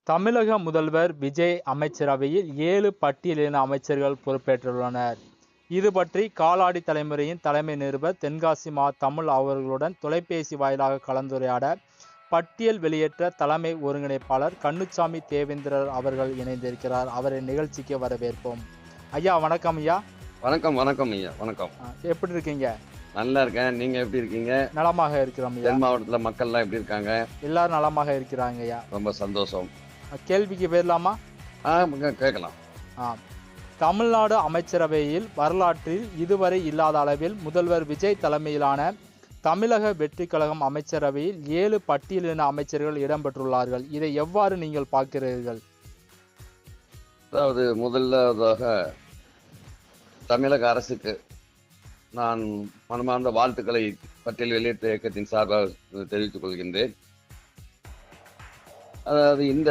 தமிழக முதல்வர் விஜய் அமைச்சரவையில் 7 பட்டியலின அமைச்சர்கள் பொறுப்பேற்றுள்ளனர். இது பற்றி காலாடி தலைமுறையின் தலைமை நிருபர் தென்காசி மா. தமிழ் அவர்களுடன் தொலைபேசி வாயிலாக கலந்துரையாட பட்டியல் வெளியேற்ற தலைமை ஒருங்கிணைப்பாளர் கண்ணுச்சாமி தேவேந்திரர் அவர்கள் இணைந்திருக்கிறார். அவரை நிகழ்ச்சிக்கு வரவேற்போம். ஐயா வணக்கம். ஐயா வணக்கம். வணக்கம் ஐயா. வணக்கம். எப்படி இருக்கீங்க? நல்லா இருக்கேன். நீங்க எப்படி இருக்கீங்க? நலமாக இருக்கிறோம் ஐயா. தென் மாவட்டத்துல மக்கள்லாம் எப்படி இருக்காங்க? எல்லாரும் நலமாக இருக்கிறாங்க ஐயா. ரொம்ப சந்தோஷம். கேள்விக்கு போயிடலாமா? கேட்கலாம். தமிழ்நாடு அமைச்சரவையில் வரலாற்றில் இதுவரை இல்லாத அளவில் முதல்வர் விஜய் தலைமையிலான தமிழக வெற்றி கழகம் அமைச்சரவையில் 7 பட்டியலின அமைச்சர்கள் இடம்பெற்றுள்ளார்கள். இதை எவ்வாறு நீங்கள் பார்க்கிறீர்கள்? அதாவது முதலாவதாக தமிழக அரசுக்கு நான் மனமார்ந்த வாழ்த்துக்களை பட்டியல் வெளியேற்ற இயக்கத்தின் சார்பாக தெரிவித்துக் கொள்கின்றேன். அதாவது இந்த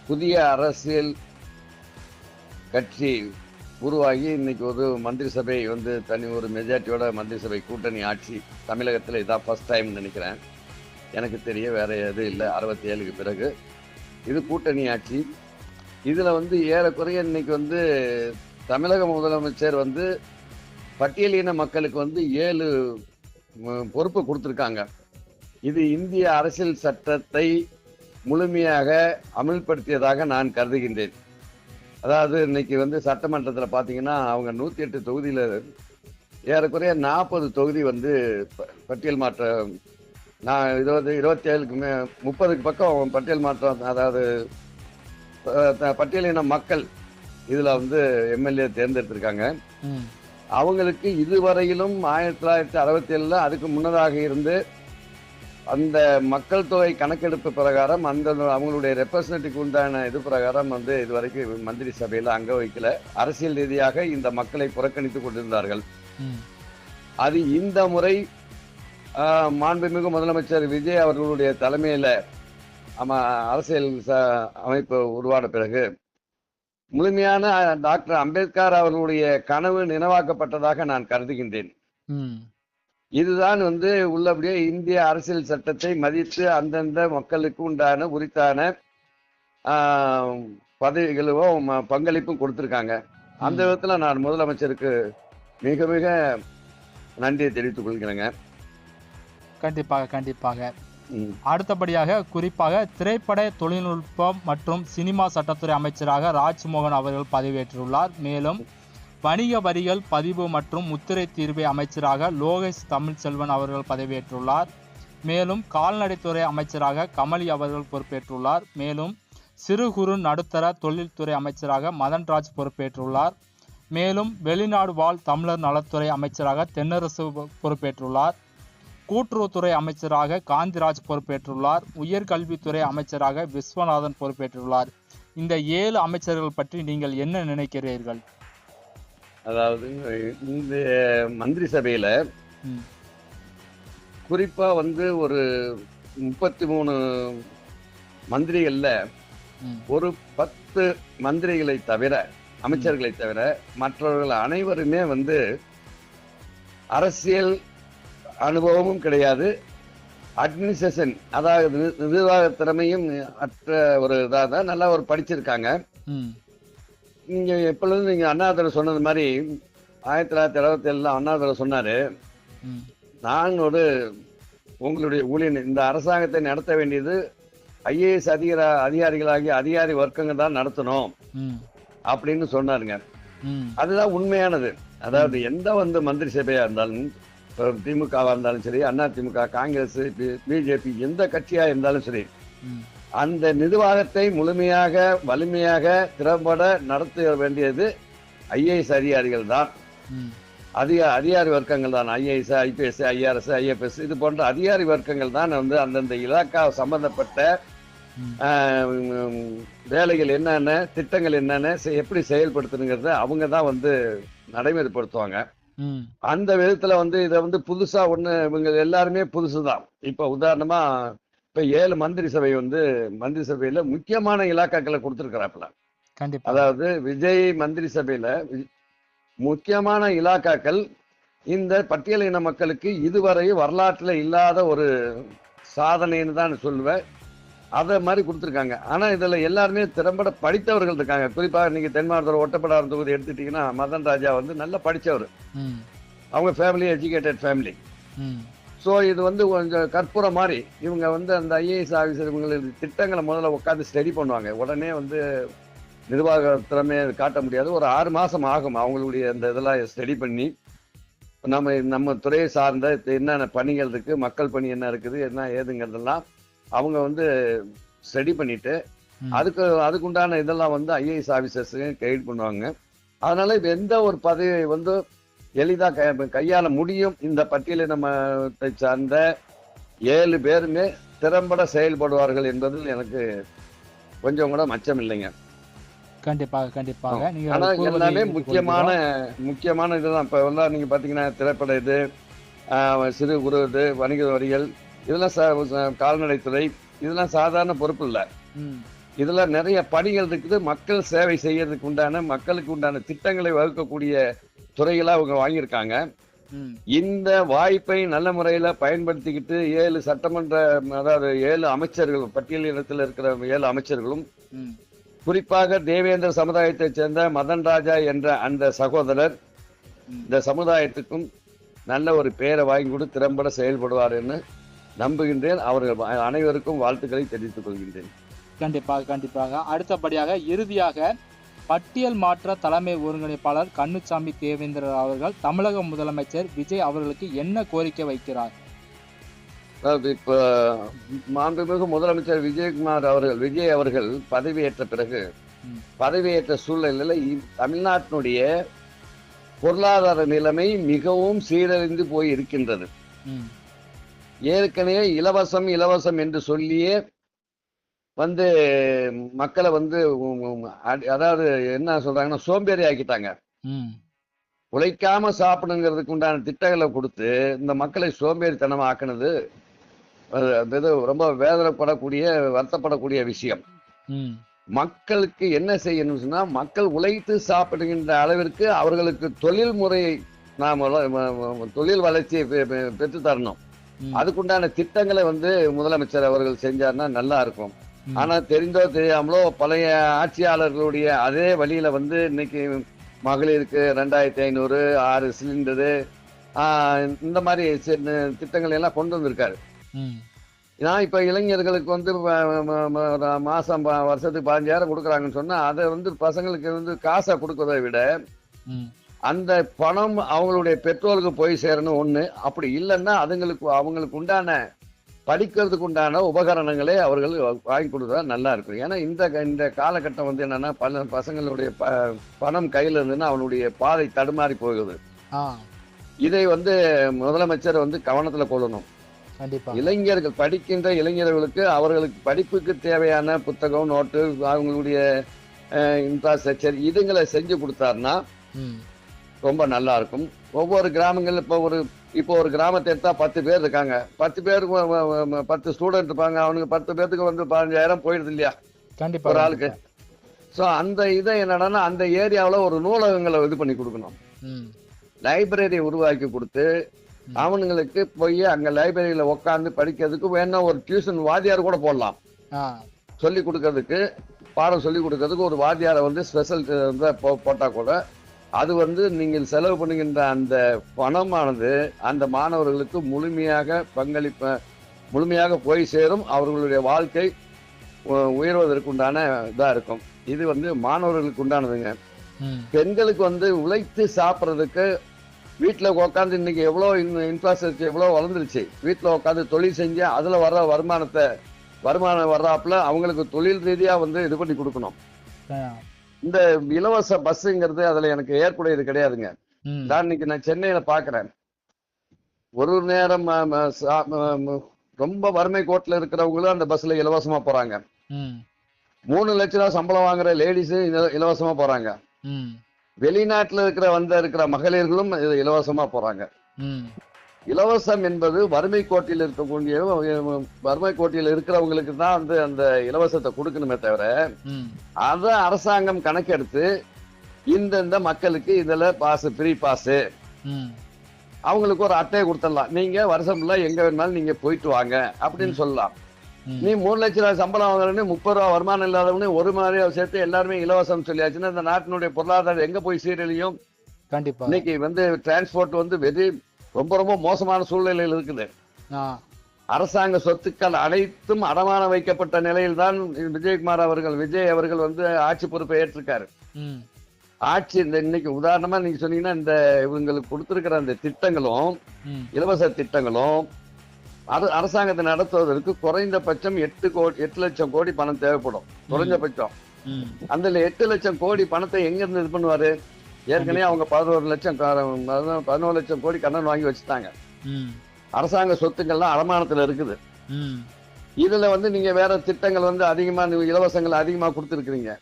புதிய அரசியல் கட்சி உருவாகி இன்னைக்கு ஒரு மந்திரி சபை தனி ஒரு மெஜாரிட்டியோட மந்திரி சபை கூட்டணி ஆட்சி தமிழகத்தில் இதான் ஃபர்ஸ்ட் டைம் நினைக்கிறேன். எனக்கு தெரிய வேற எதுவும் இல்லை. 67க்கு பிறகு இது கூட்டணி ஆட்சி. இதில் ஏறக்குறைய இன்னைக்கு தமிழக முதலமைச்சர் பட்டியலின மக்களுக்கு 7 பொறுப்பு கொடுத்துருக்காங்க. இது இந்திய அரசியல் சட்டத்தை முழுமையாக அமல்படுத்தியதாக நான் கருதுகின்றேன். அதாவது இன்னைக்கு சட்டமன்றத்தில் பார்த்தீங்கன்னா அவங்க 108 தொகுதியில் ஏறக்குறைய 40 தொகுதி பட்டியல் மாற்றம், நான் 27க்கு 30க்கு பக்கம் பட்டியல் மாற்றம், அதாவது பட்டியலின மக்கள் இதில் எம்எல்ஏ தேர்ந்தெடுத்திருக்காங்க. அவங்களுக்கு இதுவரையிலும் 1967 அதுக்கு முன்னதாக இருந்து அந்த மக்கள் தொகை கணக்கெடுப்பு பிரகாரம் அவங்களுடைய ரெப்ரசன்டேட்டிவ் உண்டான இது பிரகாரம் இதுவரைக்கும் மந்திரி சபையில் அங்க வைக்கல. அரசியல் ரீதியாக இந்த மக்களை புறக்கணித்துக் கொண்டிருந்தார்கள். அது இந்த முறை மாண்புமிகு முதலமைச்சர் விஜய் அவர்களுடைய தலைமையில அரசியல் அமைப்பு உருவான பிறகு முழுமையான டாக்டர் அம்பேத்கர் அவர்களுடைய கனவு நினைவாக்கப்பட்டதாக நான் கருதுகின்றேன். இதுதான் உள்ளபடியே இந்திய அரசியல் சட்டத்தை மதித்து அந்தந்த மக்களுக்கு உண்டான உரித்தான பதவிகளும் பங்களிப்பும் கொடுத்திருக்காங்க. அந்த விதத்துல நான் முதலமைச்சருக்கு மிக மிக நன்றியை தெரிவித்துக் கொள்கிறேங்க. கண்டிப்பாக. அடுத்தபடியாக குறிப்பாக திரைப்பட தொழில்நுட்பம் மற்றும் சினிமா சட்டத்துறை அமைச்சராக ராஜ்மோகன் அவர்கள் பதவியேற்றுள்ளார். மேலும் வணிக வரிகள் பதிவு மற்றும் முத்திரை தீர்வை அமைச்சராக லோகேஷ் தமிழ்ச்செல்வன் அவர்கள் பதவியேற்றுள்ளார். மேலும் கால்நடைத்துறை அமைச்சராக கமலி அவர்கள் பொறுப்பேற்றுள்ளார். மேலும் சிறு குறு நடுத்தர தொழில்துறை அமைச்சராக மதன்ராஜ் பொறுப்பேற்றுள்ளார். மேலும் வெளிநாடு வாழ் தமிழர் நலத்துறை அமைச்சராக தென்னரசு பொறுப்பேற்றுள்ளார். கூட்டுறவுத்துறை அமைச்சராக காந்திராஜ் பொறுப்பேற்றுள்ளார். உயர்கல்வித்துறை அமைச்சராக விஸ்வநாதன் பொறுப்பேற்றுள்ளார். இந்த 7 அமைச்சர்கள் பற்றி நீங்கள் என்ன நினைக்கிறீர்கள்? அதாவது இந்த மந்திரி சபையில குறிப்பா ஒரு 33 மந்திரிகள்ல ஒரு 10 மந்திரிகளை தவிர, அமைச்சர்களை தவிர மற்றவர்கள் அனைவருமே அரசியல் அனுபவமும் கிடையாது, அட்மினிஸ்ட்ரேஷன் அதாவது நிர்வாக திறமையும் அற்ற ஒரு இதாக தான் நல்லா படிச்சிருக்காங்க. நீங்க எப்பொழுதும் நீங்க அண்ணாதுரை சொன்னது மாதிரி 1967 அண்ணாதுரை சொன்னாரு, நான் உங்களுடைய ஊழியர், இந்த அரசாங்கத்தை நடத்த வேண்டியது ஐஏஎஸ் அதிகாரிகளாகிய அதிகாரி வர்க்கங்கள் தான் நடத்தணும் அப்படின்னு சொன்னாருங்க. அதுதான் உண்மையானது. அதாவது எந்த மந்திரி சபையா இருந்தாலும், திமுகவா இருந்தாலும் சரி, அண்ணா திமுக, காங்கிரஸ், பிஜேபி, எந்த கட்சியா இருந்தாலும் சரி, அந்த நிர்வாகத்தை முழுமையாக வலிமையாக திறம்பட நடத்த வேண்டியது ஐஏஎஸ் அதிகாரிகள் தான், அதிகாரி வர்க்கங்கள் தான். ஐஏஎஸ், ஐபிஎஸ், ஐஆர்எஸ், ஐஎஃப்எஸ் இது போன்ற அதிகாரி வர்க்கங்கள் தான் அந்தந்த இலாக்கா சம்பந்தப்பட்ட வேலைகள் என்னென்ன, திட்டங்கள் என்னென்ன, எப்படி செயல்படுத்தணுங்கிறத அவங்க தான் நடைமுறைப்படுத்துவாங்க. அந்த விதத்துல இதை புதுசா இவங்க எல்லாருமே புதுசுதான். இப்ப உதாரணமா இப்ப 7 மந்திரி சபை மந்திரி சபையில முக்கியமான இலாக்காக்களை கொடுத்திருக்கிறாப்புல. அதாவது விஜய் மந்திரி சபையில முக்கியமான இலாக்காக்கள் இந்த பட்டியலின மக்களுக்கு இதுவரை வரலாற்றுல இல்லாத ஒரு சாதனைன்னு தான் சொல்லுவேன். அத மாதிரி கொடுத்துருக்காங்க. ஆனா இதுல எல்லாருமே திறம்பட படித்தவர்கள் இருக்காங்க. குறிப்பா நீங்க தென் மாவட்டத்தில் ஒட்டப்பிடாரம் தொகுதி எடுத்துட்டீங்கன்னா மதன் ராஜா வந்து நல்லா படிச்சவர். ம். அவங்க ஃபேமிலி எஜுகேட்டட் ஃபேமிலி. ம். ஸோ இது வந்து கொஞ்சம் கற்பூரம் மாதிரி இவங்க வந்து அந்த ஐஏஎஸ் ஆஃபீஸர் இவங்களுக்கு திட்டங்களை முதல்ல உட்காந்து ஸ்டடி பண்ணுவாங்க. உடனே வந்து நிர்வாக திறமையை காட்ட முடியாது. ஒரு 6 மாசம் ஆகும் அவங்களுடைய அந்த இதெல்லாம் ஸ்டடி பண்ணி நம்ம துறையை சார்ந்த என்னென்ன பணிகள் இருக்கு, மக்கள் பணி என்ன இருக்குது, என்ன ஏதுங்கிறதெல்லாம் அவங்க வந்து ஸ்டடி பண்ணிட்டு ம். அதுக்குண்டான இதெல்லாம் வந்து ஐஏஎஸ் ஆஃபீஸர்ஸுக்கு கைட் பண்ணுவாங்க. அதனால இப்ப எந்த ஒரு பதவியை வந்து எளிதா கையாள முடியும். இந்த பட்டியலினத்தை சார்ந்த 7 பேருமே திறம்பட செயல்படுவார்கள் என்பதில் எனக்கு கொஞ்சம் கூட மச்சம் இல்லைங்க. கண்டிப்பாக கண்டிப்பாக நீங்க ஆனா கூறுவதை எல்லாமே ஏற்றுக்கொள்கிறோம். முக்கியமான இதுதான். இப்ப எல்லாம் நீங்க பாத்தீங்கன்னா திரைப்பட இது, சிறு குறு இது, வணிக வரிகள், இதெல்லாம் கால்நடைத்துறை, இதெல்லாம் சாதாரண பொறுப்பு இல்லை. ம். இதுல நிறைய பணிகள் இருக்குது. மக்கள் சேவை செய்யறதுக்கு உண்டான, மக்களுக்கு உண்டான திட்டங்களை வகுக்கக்கூடிய துறைகளா அவங்க வாங்கியிருக்காங்க. ம். இந்த வாய்ப்பை நல்ல முறையில பயன்படுத்திக்கிட்டு 7 சட்டமன்ற, அதாவது 7 அமைச்சர்கள், பட்டியலினத்தில் இருக்கிற 7 அமைச்சர்களும், ம். குறிப்பாக தேவேந்திர சமுதாயத்தைச் சேர்ந்த மதன் ராஜா என்ற அந்த சகோதரர் ம். இந்த சமுதாயத்துக்கும் நல்ல ஒரு பெயரை வாங்கி கொடுத்து திறம்பட செயல்படுவார் என்று நம்புகின்றேன். அவர்கள் அனைவருக்கும் வாழ்த்துக்களை தெரிவித்துக் கொள்கின்றேன். கண்டிப்பாக கண்டிப்பாக அடுத்தபடியாக இறுதியாக பட்டியல் மாற்ற தலைமை ஒருங்கிணைப்பாளர் கண்ணுசாமி தேவேந்திரர் அவர்கள் தமிழக முதலமைச்சர் விஜய் அவர்களுக்கு என்ன கோரிக்கை வைக்கிறார்? அதாவது இப்ப மாண்புமிகு முதலமைச்சர் விஜய் அவர்கள் பதவியேற்ற பிறகு ம். பதவியேற்ற சூழ்நிலையில தமிழ்நாட்டினுடைய பொருளாதார நிலைமை மிகவும் சீரழிந்து போய் இருக்கின்றது. ம். ஏற்கனவே இலவசம் இலவசம் என்று சொல்லியே வந்து மக்களை வந்து அதாவது என்ன சொல்றாங்கன்னா சோம்பேறி ஆக்கிட்டாங்க. ம். உழைக்காம சாப்பிடுங்கிறதுக்கு உண்டான திட்டங்களை கொடுத்து இந்த மக்களை சோம்பேறித்தனமா ஆக்குனது இது ரொம்ப வேதனைப்படக்கூடிய, வருத்தப்படக்கூடிய விஷயம். ம். மக்களுக்கு என்ன செய்யணும் சொன்னா, மக்கள் உழைத்து சாப்பிடுகின்ற அளவிற்கு அவர்களுக்கு தொழில் முறையை நாம் தொழில் வளர்ச்சியை பெற்று தரணும். ம். அதுக்குண்டான திட்டங்களை வந்து முதலமைச்சர் அவர்கள் செஞ்சாருன்னா நல்லா இருக்கும். ம். ஆனா தெரிந்தோ தெரியாமலோ பழைய ஆட்சியாளர்களுடைய அதே வழியில வந்து இன்னைக்கு மகளிருக்கு 2500, 6 சிலிண்டரு, இந்த மாதிரி திட்டங்களை எல்லாம் கொண்டு வந்திருக்காரு. ம். நான் இப்ப இளைஞர்களுக்கு வந்து மாசம் வருஷத்துக்கு 15,000 கொடுக்குறாங்கன்னு சொன்னா அதை வந்து பசங்களுக்கு வந்து காசை கொடுக்கறதை விட ம். அந்த பணம் அவங்களுடைய பெற்றோருக்கு போய் சேரணும் ஒண்ணு. அப்படி இல்லைன்னா அவங்களுக்கு உண்டான படிக்கிறதுக்கு உண்டான உபகரணங்களை அவர்கள் வாங்கி கொடுத்தா நல்லா இருக்கும். ஏன்னா இந்த காலகட்டம் வந்து என்னன்னா பல பசங்களுடைய பணம் கையில இருந்துன்னா அவனுடைய பாதை தடுமாறி போகுது. ஆ. இதை வந்து முதலமைச்சர் வந்து கவனத்துல கொள்ளணும். கண்டிப்பா. இளைஞர்கள் படிக்கின்ற இளைஞர்களுக்கு அவர்களுக்கு படிப்புக்கு தேவையான புத்தகம், நோட்டு, அவங்களுடைய இன்ஃப்ராஸ்ட்ரக்சர் இதுங்களை செஞ்சு கொடுத்தாருன்னா ம். ரொம்ப நல்லா இருக்கும். ஒவ்வொரு கிராமங்கள்ல இப்போ ஒரு கிராமத்தை எடுத்தா 10 பேர் இருக்காங்க. 10 பேருக்கு 10 ஸ்டூடெண்ட் இருப்பாங்க. அவனுக்கு 10 பேருக்கு வந்து 15,000 போயிடுது இல்லையா கண்டிப்பா ஒரு ஆளுக்கு. ஸோ அந்த இதை என்னன்னா அந்த ஏரியாவில் ஒரு நூலகங்களை இது பண்ணி கொடுக்கணும். ம். லைப்ரரி உருவாக்கி கொடுத்து அவனுங்களுக்கு போய் அங்க லைப்ரரியில உட்காந்து படிக்கிறதுக்கு வேணா ஒரு டியூஷன் வாத்தியார் கூட போடலாம். ஆ. சொல்லி கொடுக்கறதுக்கு, பாடம் சொல்லி கொடுக்கறதுக்கு ஒரு வாத்தியாரை வந்து ஸ்பெஷல் போட்டா கூட அது வந்து நீங்கள் செலவு பண்ணுகின்ற அந்த பணமானது அந்த மாணவர்களுக்கு முழுமையாக போய் சேரும். அவர்களுடைய வாழ்க்கை உயர்வதற்கு உண்டான இதா இருக்கும். இது வந்து மாணவர்களுக்கு உண்டானதுங்க. ம். பெண்களுக்கு வந்து உழைத்து சாப்பிட்றதுக்கு வீட்டுல உட்காந்து இன்னைக்கு எவ்வளவு இன்ஃப்ராஸ்ட்ரக்சர் எவ்வளவு வளர்ந்துருச்சு. வீட்டுல உட்காந்து தொழில் செஞ்சு அதுல வர்ற வருமானம் வர்றாப்புல அவங்களுக்கு தொழில் ரீதியா வந்து இது பண்ணி கொடுக்கணும். ஆ. இந்த இலவச பஸ்ஸுங்கிறது அதுல எனக்கு ஏற்புடையது கிடையாதுங்க. ம். இன்னைக்கு நான் சென்னையில பாக்குறேன். ஒரு நேரம் ரொம்ப வறுமை கோட்டில் இருக்கிறவங்களும் அந்த பஸ்ல இலவசமா போறாங்க. ம். 3 லட்ச ரூபா சம்பளம் வாங்குற லேடிஸ் இலவசமா போறாங்க. ம். வெளிநாட்டுல இருக்கிற மகளிர்களும் இலவசமா போறாங்க. ம். இலவசம் என்பது வறுமை கோட்டில் இருக்கிறவங்களுக்கு தான் வந்து அந்த இலவசத்தை கொடுக்கணுமே தவிர ம். அத அரசாங்கம் கணக்கெடுத்து இந்த மக்களுக்கு இதுல ஃப்ரீ பாஸ் ம். அவங்களுக்கு ஒரு அட்டையை கொடுத்துடலாம். நீங்க வருஷம் ஃபுல்லா எங்க வேணாலும் நீங்க போயிட்டு வாங்க அப்படின்னு சொல்லலாம். நீ 3 லட்சம் ரூபாய் சம்பளம் வாங்குறேன்னு 30 ரூபா வருமானம் இல்லாதவனு ஒரு மாதிரியா சேர்த்து எல்லாருமே இலவசம் சொல்லியாச்சுன்னா இந்த நாட்டினுடைய பொருளாதாரம் எங்க போய் சீரழியும்? கண்டிப்பா. இன்னைக்கு வந்து டிரான்ஸ்போர்ட் வந்து ரொம்ப ரொம்ப மோசமான சூழ்நிலையில் இருக்குது. அரசாங்க சொத்துக்கள் அனைத்தும் அடமான வைக்கப்பட்ட நிலையில் தான் விஜய் அவர்கள் வந்து ஆட்சி பொறுப்பை ஏற்றிருக்காரு. ஆட்சி இன்னைக்கு உதாரணமா நீங்க சொன்னீங்கன்னா இந்த இவங்களுக்கு கொடுத்திருக்கிற அந்த திட்டங்களும் இலவச திட்டங்களும் அரசாங்கத்தை நடத்துவதற்கு குறைந்தபட்சம் 8 லட்சம் கோடி பணம் தேவைப்படும். குறைஞ்சபட்சம் அந்த 8 லட்சம் கோடி பணத்தை எங்க இருந்து இது பண்ணுவாரு? ஏற்கனவே அவங்க 11 லட்சம் கோடி கடன் வாங்கி வச்சுட்டாங்க. அரசாங்க சொத்துக்கள்லாம் அடமானத்துல இருக்குது. இதுல வந்து நீங்க வேற திட்டங்கள் வந்து அதிகமா இலவசங்கள் அதிகமா கொடுத்துருக்கீங்க.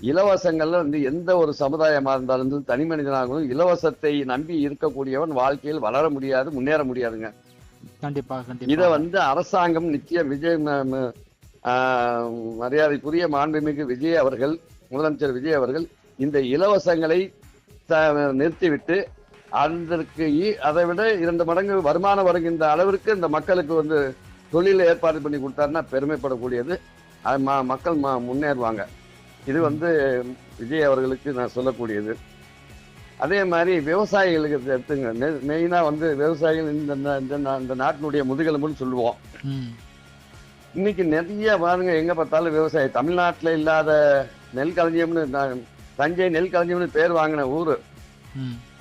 இலவசங்கள்ல வந்து எந்த ஒரு சமுதாயமா இருந்தாலும் தனி மனிதனாகவும் இலவசத்தை நம்பி இருக்கக்கூடியவன் வாழ்க்கையில் வளர முடியாது, முன்னேற முடியாதுங்க. கண்டிப்பா. இத வந்து அரசாங்கம் நிச்சயம் மரியாதைக்குரிய மாண்புமிகு முதலமைச்சர் விஜய் அவர்கள் இந்த இலவசங்களை நிறுத்திவிட்டு அதற்கு அதை விட 2 மடங்கு வருமானம் வருகின்ற அளவிற்கு இந்த மக்களுக்கு வந்து தொழில ஏற்பாடு பண்ணி கொடுத்தாருன்னா பெருமைப்படக்கூடியது. மக்கள் முன்னேறுவாங்க. இது வந்து விஜய் அவர்களுக்கு நான் சொல்லக்கூடியது. அதே மாதிரி விவசாயிகளுக்கு எடுத்துங்க. மெயினா வந்து விவசாயிகள் இந்த நாட்டினுடைய முதுகெலும்புன்னு சொல்லுவோம். இன்னைக்கு நிறைய பாருங்க, எங்க பார்த்தாலும் விவசாயம். தமிழ்நாட்டுல இல்லாத நெல் களஞ்சியம்னு தஞ்சை நெல் களஞ்சியம்னு பேர் வாங்கின ஊரு.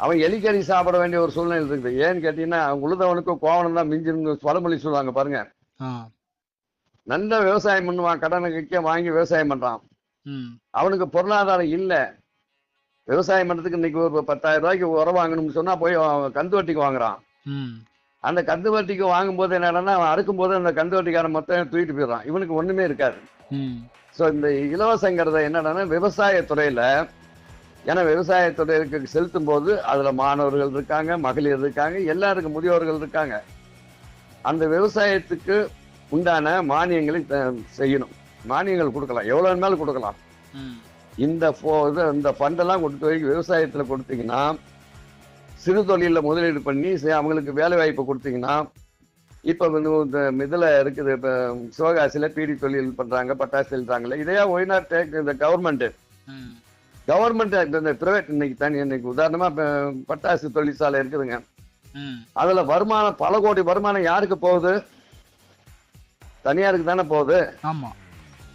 அவன் எலிக்கறி சாப்பிட வேண்டிய ஒரு சூழ்நிலை இருக்குது. ஏன்னு கேட்டீங்கன்னா உழுதவனுக்கும் கோவணம் தான் மிஞ்சிருந்து பழமொழி சொல்லுவாங்க பாருங்க. நல்ல விவசாயம் பண்ணுவான், கடனுக்கு வாங்கி விவசாயம் பண்றான். அவனுக்கு பொருளாதாரம் இல்ல. விவசாயம் பண்றதுக்கு இன்னைக்கு ஒரு 10,000 ரூபாய்க்கு உரம் வாங்கணும்னு சொன்னா போய் கந்து வட்டிக்கு வாங்குறான். அந்த கந்து வட்டிக்கு வாங்கும் போது என்னன்னா அவன் அறுக்கும் போது அந்த கந்து வட்டிக்காரன் மொத்தம் தூக்கிட்டு போயிடுறான். இவனுக்கு ஒண்ணுமே இருக்காது. சோ இந்த இலவசங்கிறத என்னன்னா விவசாயத்துறையில, ஏன்னா விவசாயத்துறைக்கு செலுத்தும் போது அதுல மாணவர்கள் இருக்காங்க, மகளிர் இருக்காங்க, எல்லாருக்கும் முதியோர்கள் இருக்காங்க. அந்த விவசாயத்துக்கு உண்டான மானியங்களை செய்யணும். மானியங்கள் கொடுக்கலாம், எவ்வளவு வேணாலும் கொடுக்கலாம். இந்த ஃபண்டெல்லாம் கொடுத்து விவசாயத்துல கொடுத்தீங்கன்னா, சிறு தொழில முதலீடு பண்ணி அவங்களுக்கு வேலை வாய்ப்பு கொடுத்தீங்கன்னா, இப்ப இந்த இதுல இருக்குது, இப்ப சிவகாசியில பீடி தொழில் பண்றாங்க, பட்டாசு எழுதுறாங்கல்ல, இதையா ஒய் நாட் டேக் இந்த கவர்மெண்ட் இந்த பிரைவேட் இன்னைக்கு உதாரணமா பட்டாசு தொழிற்சாலை இருக்குதுங்க. அதுல வருமானம் பல கோடி வருமானம் யாருக்கு போகுது? தனியாருக்கு தானே போகுது. ஆமா.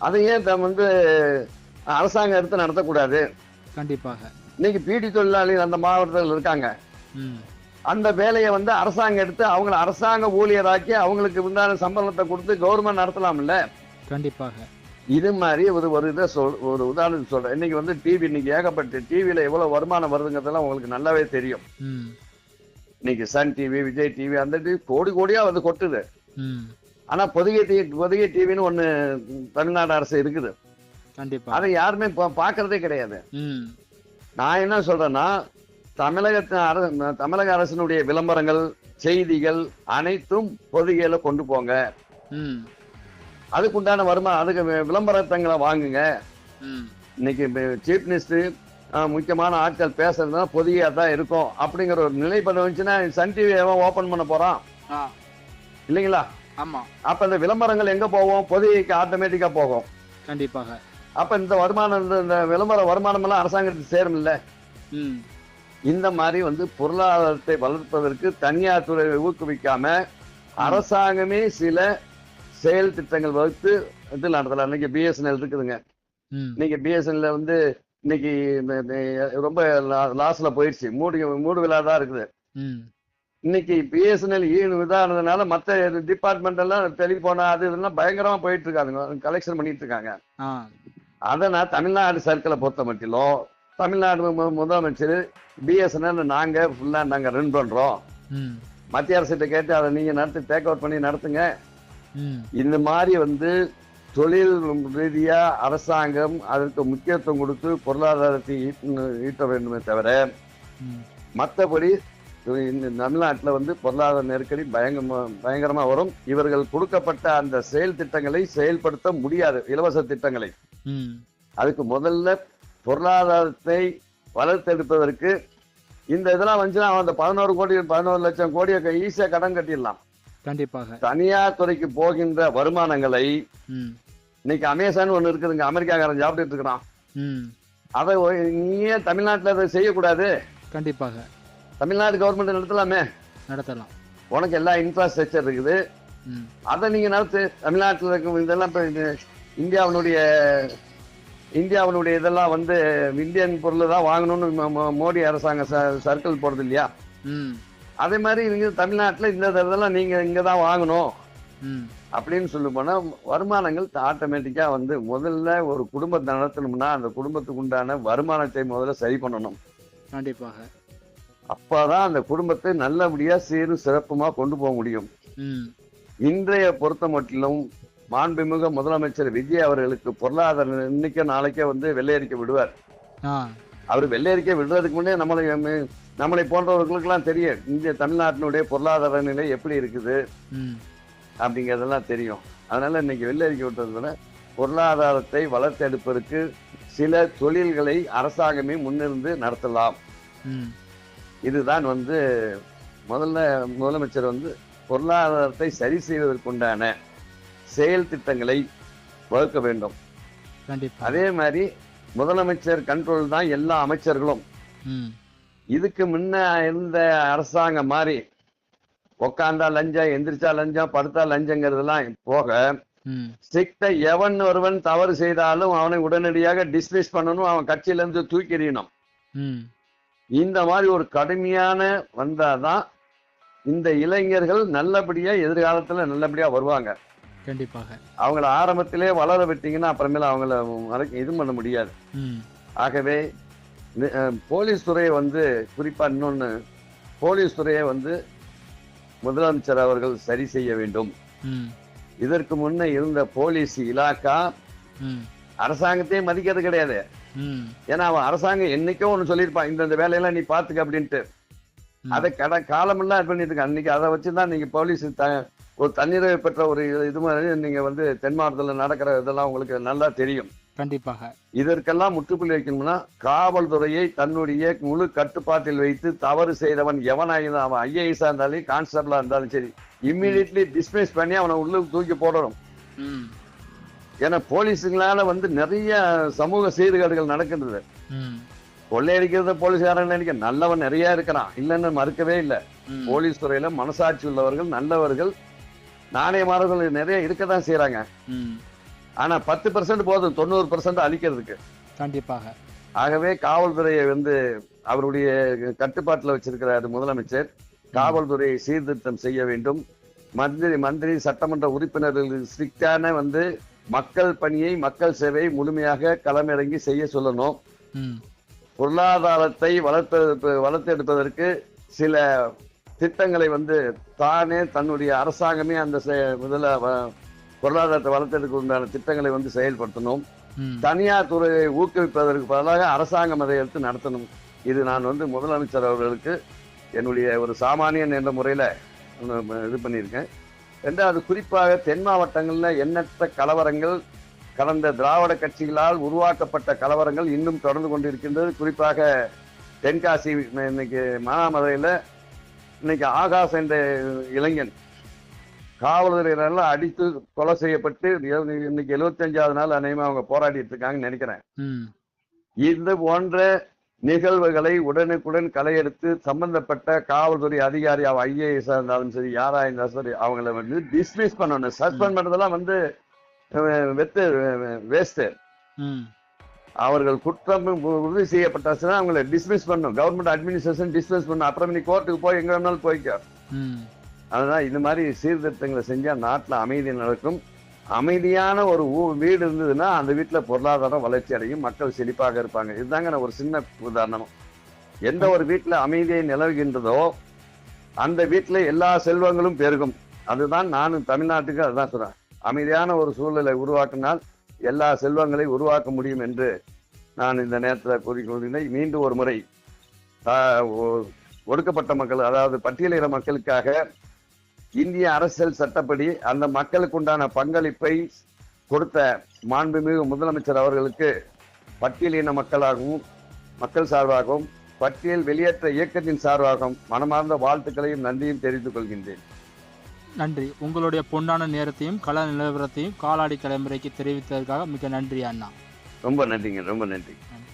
அதை ஏன் வந்து அரசாங்கம் எடுத்து நடத்தக்கூடாது? கண்டிப்பாக. இன்னைக்கு பீடி தொழிலாளி அந்த மாவட்டத்தில் இருக்காங்க. அந்த வேலையை வந்து அரசாங்கம் எடுத்து அவங்களை அரசாங்க ஊழியராக்கி அவங்களுக்கு உண்டான சம்பளத்தை கொடுத்து கவர்மெண்ட் நடத்தலாம்ல. கண்டிப்பாக. இது மாதிரி ஒரு ஒரு உதாரணத்துக்கு சொல்றேன். இன்னைக்கு வந்து இன்னைக்கு ஏகப்பட்ட டிவில எவ்வளவு வருமானம் வருதுங்கிறதெல்லாம் உங்களுக்கு நல்லாவே தெரியும். இன்னைக்கு சன் டிவி, விஜய் டிவி, அந்த டிவி கோடி கோடியா வந்து கொட்டுது. ஆனா பொதிகை டிவின்னு ஒண்ணு தமிழ்நாடு அரசு இருக்குது. அதை யாருமே பாக்குறதே கிடையாது. நான் என்ன சொல்றேன்னா, தமிழக அரசினுடைய விளம்பரங்கள், செய்திகள் அனைத்தும் பொதிகையில கொண்டு போங்க. அதுக்குண்டான வருமானம், அதுக்கு விளம்பரத்தங்களை வாங்குங்க. இன்னைக்கு சீஃப் மினிஸ்டர் முக்கியமான ஆட்கள் பேசுறதுனா பொதிகையா தான் இருக்கும் அப்படிங்கிற ஒரு நிலைப்பாடு வந்துச்சுன்னா சன் டிவி ஓபன் பண்ண போறான் இல்லைங்களா? ஆமா. அப்ப இந்த விளம்பரங்கள் எங்க போவோம்? பொதிகைக்கு ஆட்டோமேட்டிக்கா போகும். கண்டிப்பாக. அப்ப இந்த வருமானம், இந்த விளம்பர வருமானம் எல்லாம் அரசாங்கத்துக்கு சேரும் இல்ல. இந்த மாதிரி வந்து பொருளாதாரத்தை வளர்ப்பதற்கு தனியார் துறை ஊக்குவிக்காம அரசாங்கமே சில செயல் திட்டங்கள் வகுத்து இது நடத்தலாம். இன்னைக்கு பிஎஸ்என்எல் இருக்குதுங்க. இன்னைக்கு பிஎஸ்என்எல் வந்து இன்னைக்கு ரொம்ப லாஸ்ல போயிடுச்சு, மூடு விழாதான் இருக்குது. இன்னைக்கு பிஎஸ்என்எல் இதானதுனால மற்ற டிபார்ட்மெண்ட் எல்லாம் டெலிபோனா அது இதெல்லாம் பயங்கரமா போயிட்டு இருக்காங்க, கலெக்ஷன் பண்ணிட்டு இருக்காங்க. அதை நான் தமிழ்நாடு சர்க்கிளை பொறுத்த மட்டிலும் தமிழ்நாடு முதலமைச்சர் பிஎஸ்என்எல் நாங்க ஃபுல்லா நாங்க ரன் பண்றோம், மத்திய அரசிட்ட கேட்டு அதை நீங்க நடத்தி டேக் அவுட் பண்ணி நடத்துங்க. இந்த மாதிரி வந்து தொழில் ரீதியா அரசாங்கம் அதற்கு முக்கியத்துவம் கொடுத்து பொருளாதாரத்தை ஈட்ட வேண்டுமே தவிர மற்றபடி தமிழ்நாட்டில் வந்து பொருளாதார நெருக்கடி பயங்கரமா வரும். இவர்கள் கொடுக்கப்பட்ட அந்த செயல் திட்டங்களை செயல்படுத்த முடியாது, இலவச திட்டங்களை. அதுக்கு முதல்ல பொருளாதாரத்தை வளர்த்தெடுப்பதற்கு இந்த இதெல்லாம் வந்துச்சுன்னா அந்த 11 லட்சம் கோடியை ஈஸியா கடன் கட்டிடலாம். கண்டிப்பாக. தனியார் துறைக்கு போகின்ற வருமானங்களை ம். இன்னைக்கு அமேசான் ஒண்ணு இருக்குதுங்க, அமெரிக்காக்காரன் சாப்பிட்டுட்டு இருக்கிறான். ம். அதை நீயே தமிழ்நாட்டுல அதை செய்யக்கூடாது? கண்டிப்பாக. தமிழ்நாடு கவர்மெண்ட் நடத்தலாமே. நடத்தலாம். உனக்கு எல்லா இன்ஃப்ராஸ்ட்ரக்சர் இருக்குது, ம். அதை நீங்க நடத்து. தமிழ்நாட்டில் இருக்கும் இதெல்லாம் இப்ப இந்தியாவினுடைய இதெல்லாம் வந்து இந்தியன் பொருள் தான் வாங்கணும்னு மோடி அரசாங்கம் சர்க்கிள் போடுறது இல்லையா? ம். அதே மாதிரி நீங்க தமிழ்நாட்டில் இந்த இதெல்லாம் நீங்க இங்கதான் வாங்கணும் ம். அப்படின்னு சொல்லி போனா வருமானங்கள் ஆட்டோமேட்டிக்கா வந்து முதல்ல ஒரு குடும்பத்தை நடத்தணும்னா அந்த குடும்பத்துக்கு உண்டான வருமானத்தை முதல்ல சரி பண்ணணும். கண்டிப்பாக. அப்பதான் அந்த குடும்பத்தை நல்லபடியா சீரும் சிறப்புமா கொண்டு போக முடியும். ம். இன்றைய பொறுத்த மட்டிலும் மாண்புமிகு முதலமைச்சர் விஜய் அவர்களுக்கு பொருளாதார இன்னைக்கே நாளைக்கே வந்து வெள்ளையறிக்கை விடுவார். அவர் வெள்ளையறிக்கை விடுறதுக்கு முன்னே நம்மளை போன்றவர்களுக்கு எல்லாம் தெரியும் இந்திய தமிழ்நாட்டினுடைய பொருளாதார நிலை எப்படி இருக்குது அப்படிங்கறதெல்லாம் தெரியும். அதனால இன்னைக்கு வெள்ளையறிக்கை விட்டதுல பொருளாதாரத்தை வளர்த்தெடுப்பதற்கு சில தொழில்களை அரசாங்கமே முன்னிருந்து நடத்தலாம். இதுதான் வந்து முதல்ல முதலமைச்சர் வந்து பொருளாதாரத்தை சரி செய்வதற்குண்டான செயல் திட்டங்களை வகுக்க வேண்டும். அதே மாதிரி முதலமைச்சர் கண்ட்ரோல் தான் எல்லா அமைச்சர்களும். இதுக்கு முன்ன இருந்த அரசாங்கம் மாதிரி உக்காந்தா லஞ்சம், எந்திரிச்சா லஞ்சம், படுத்தா லஞ்சங்கிறதுலாம் போக ஸ்ட்ரிக்டா எவன் ஒருவன் தவறு செய்தாலும் அவனை உடனடியாக டிஸ்மிஸ் பண்ணணும், அவன் கட்சியில இருந்து தூக்கி எறியணும். இந்த மாதிரி ஒரு கடுமையான வந்தாதான் இந்த இளைஞர்கள் நல்லபடியா எதிர்காலத்துல நல்லபடியா வருவாங்க. கண்டிப்பாக. அவங்கள ஆரம்பத்திலே வளர விட்டீங்கன்னா அப்புறமேல அவங்கள இது பண்ண முடியாது. ஆகவே போலீஸ் துறையை வந்து குறிப்பா இன்னொன்னு, போலீஸ் துறையை வந்து முதலமைச்சர் அவர்கள் சரி செய்ய வேண்டும். இதற்கு முன்ன இருந்த போலீஸ் இலாக்கா அரசாங்கத்தையே மதிக்கிறது கிடையாது. ஏன்னா அவன் அரசாங்கம் என்னைக்கோ ஒண்ணு சொல்லியிருப்பான், இந்த வேலையெல்லாம் நீ பாத்துக்க அப்படின்ட்டு. அதை காலமெல்லாம் இது பண்ணிட்டு இருக்க. அன்னைக்கு அதை வச்சுதான் நீங்க போலீஸ் ஒரு தன்னிறைவு பெற்ற ஒரு இது மாதிரி நீங்க வந்து தென் மாவட்டத்தில் நடக்கிற இதெல்லாம் உங்களுக்கு நல்லா தெரியும். கண்டிப்பாக. இதற்கெல்லாம் முற்றுப்புள்ளி வைக்கணும்னா காவல்துறையை தன்னுடைய முழு கட்டுப்பாட்டில் வைத்து தவறு செய்தவன் எவனாயிருந்தாலும், அவன் ஐஏஎஸ்ஆ இருந்தாலும் கான்ஸ்டபிளா இருந்தாலும் சரி, இம்மிடியட்லி டிஸ்மிஸ் பண்ணி அவனை உள்ள தூக்கி போடணும். ஏன்னா போலீஸுங்களால வந்து நிறைய சமூக சீர்கேடுகள் நடக்கின்றது. கொள்ளையடிக்கிறத போலீஸ்காரன் நினைக்க நல்லவன் நிறைய இருக்கிறான், இல்லைன்னு மறுக்கவே இல்லை. போலீஸ் துறையில மனசாட்சி உள்ளவர்கள், நல்லவர்கள், நாணயமானவர்கள் நிறைய இருக்கதான் செய்யறாங்க. ஆனா 10% போதும் 90% அழிக்கிறதுக்கு. கண்டிப்பாக. ஆகவே காவல்துறையை வந்து அவருடைய கட்டுப்பாட்டில் வச்சிருக்கிறார் முதலமைச்சர். காவல்துறையை சீர்திருத்தம் செய்ய வேண்டும். மந்திரி சட்டமன்ற உறுப்பினர்கள் ஸ்ட்ரிக்டான வந்து மக்கள் பணியை, மக்கள் சேவையை முழுமையாக களமிறங்கி செய்ய சொல்லணும். பொருளாதாரத்தை வளர்த்தெடுப்பதற்கு சில திட்டங்களை வந்து தானே தன்னுடைய அரசாங்கமே அந்த முதல்ல பொருளாதாரத்தை வளர்த்தெடுக்க உண்டான திட்டங்களை வந்து செயல்படுத்தணும். தனியார் துறையை ஊக்குவிப்பதற்கு பதிலாக அரசாங்கம் அதை எடுத்து நடத்தணும். இது நான் வந்து முதலமைச்சர் அவர்களுக்கு என்னுடைய ஒரு சாமானியன் என்ற முறையில இது பண்ணியிருக்கேன். ரெண்டாவது, குறிப்பாக தென் மாவட்டங்கள்ல எண்ணற்ற கலவரங்கள், கடந்த திராவிட கட்சிகளால் உருவாக்கப்பட்ட கலவரங்கள் இன்னும் தொடர்ந்து கொண்டிருக்கின்றது. குறிப்பாக தென்காசி இன்னைக்கு மானாமதுரையில இன்னைக்கு ஆகாஷ் என்ற இளைஞன் காவல்துறையினரால் அடித்து கொலை செய்யப்பட்டு இன்னைக்கு 75வது நாள் அநேகமா அவங்க போராடிட்டு இருக்காங்கன்னு நினைக்கிறேன். இது போன்ற நிகழ்வுகளை உடனுக்குடன் களையெடுத்து சம்பந்தப்பட்ட காவல்துறை அதிகாரி, ஐஏஎஸ் இருந்தாலும் சரி, யாரா இருந்தாலும் சரி, அவங்கள வந்து டிஸ்மிஸ் பண்ணணும். சஸ்பெண்ட் பண்றதெல்லாம் வந்து வேஸ்ட். அவர்கள் குற்றம் உறுதி செய்யப்பட்டாச்சுன்னா அவங்களை டிஸ்மிஸ் பண்ணும். கவர்மெண்ட் அட்மினிஸ்ட்ரேஷன் டிஸ்மிஸ் பண்ணும். அப்புறம் நீ கோர்ட்டுக்கு போய் எங்க வேணாலும் போய்க்க. அதுதான் இது மாதிரி சீர்திருத்தங்களை செஞ்சா நாட்டுல அமைதி நடக்கும். அமைதியான ஒரு வீடு இருந்ததுன்னா அந்த வீட்டுல பொருளாதாரம் வளர்ச்சி அடையும், மக்கள் செழிப்பாக இருப்பாங்க. இதுதாங்க நான் ஒரு சின்ன உதாரணம். எந்த ஒரு வீட்டுல அமைதியை நிலவுகின்றதோ அந்த வீட்டுல எல்லா செல்வங்களும் பெருகும். அதுதான் நானும் தமிழ்நாட்டுக்கு அதுதான் சொல்றேன். அமைதியான ஒரு சூழலை உருவாக்கினால் எல்லா செல்வங்களை உருவாக்க முடியும் என்று நான் இந்த நேரத்தில் கூறிக்கொள்கிறேன். மீண்டும் ஒரு முறை ஒடுக்கப்பட்ட மக்கள், அதாவது பட்டியலின மக்களுக்காக இந்திய அரசியல் சட்டப்படி அந்த மக்களுக்கு உண்டான பங்களிப்பை கொடுத்த மாண்புமிகு முதலமைச்சர் அவர்களுக்கு பட்டியலின மக்களாகவும், மக்கள் சார்பாகவும், பட்டியல் வெளியேற்ற இயக்கத்தின் சார்பாகவும் மனமார்ந்த வாழ்த்துக்களையும் நன்றியும் தெரிவித்துக் கொள்கின்றேன். நன்றி. உங்களுடைய பொன்னான நேரத்தையும் கள நிலவரத்தையும் காலாடி தலைமுறைக்கு தெரிவித்ததற்காக மிக நன்றி அண்ணா. ரொம்ப நன்றிங்க, ரொம்ப நன்றி. நன்றி.